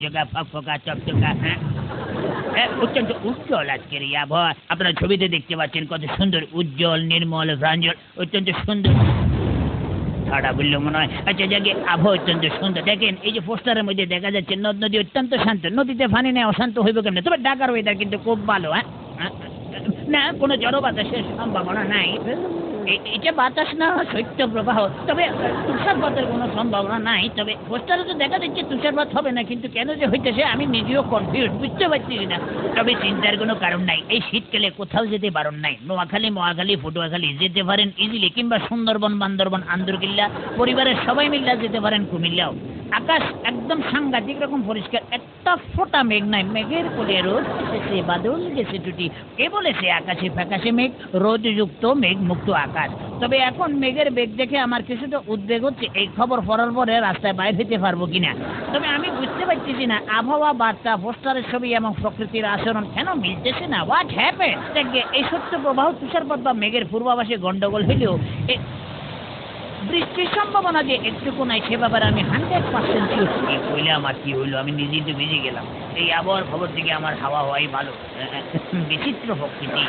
জগা ফকফকা চকচকা অত্যন্ত উজ্জ্বল আজকের এই আবহাওয়া। আপনারা ছবিতে দেখতে পাচ্ছেন কত সুন্দর উজ্জ্বল নির্মল প্রাঞ্জল অত্যন্ত সুন্দর ঠাডা বললে মনে হয়। আচ্ছা যাকে আবহাওয়া অত্যন্ত সুন্দর দেখেন এই যে পোস্টারের মধ্যে দেখা যাচ্ছে নদ নদী অত্যন্ত শান্ত, নদীতে পানি নেই অশান্ত হইব কেমন? তবে ঢাকার ওয়েদার কিন্তু খুব ভালো। না কোনো জড় বাতাসের সম্ভাবনা নাই। এটা বাতাস না শৈত্য প্রবাহ, তবে তুষারপাতের কোনো সম্ভাবনা নাই। তবে পোস্টারে তো দেখা যাচ্ছে তুষারপাত হবে না, কিন্তু কেন যে হইতেছে আমি নিজেও কনফিউজ, বুঝতে পারছি না। তবে চিন্তার কোনো কারণ নাই, এই শীতকালে কোথাও যেতে বারণ নাই। নোয়াখালী মহাখালী পটুয়াখালী যেতে পারেন ইজিলি, কিংবা সুন্দরবন বান্দরবন আন্দরকিল্লা পরিবারের সবাই মিল্লা যেতে পারেন কুমিল্লাও। আকাশ একদম সাংঘাতিক রকম পরিষ্কার, একটা ফোঁটা মেঘ নাই। মেঘের কোলে রোদ এসেছে, বাদল গেছে টুটি, কে বলেছে আকাশে ফ্যাকাশে মেঘ, রোদযুক্ত মেঘ মুক্ত আকাশ। তবে এখন মেঘের বেগ দেখে আমার কিছুটা উদ্বেগ হচ্ছে, এই খবর পড়ার পরে রাস্তায় বাইরে হইতে পারবো কিনা। তবে আমি বুঝতে পারতেছি না আবহাওয়া বার্তা, পোস্টারের ছবি এবং প্রকৃতির আচরণ কেন মিলতেছে না। What happen? দেখবে এই সত্য প্রবাহ তুষারপাত বা মেঘের পূর্বাভাসে গন্ডগোল হইলেও বৃষ্টির সম্ভাবনা যে একটুকু নাই সে ব্যাপারে আমি 100% শিওর। এই কইলে আমার কি হইলো, আমি নিজেই তো বেজে গেলাম। এই আবহাওয়ার খবর থেকে আমার হাওয়া হওয়াই ভালো। বিচিত্র প্রকৃতি।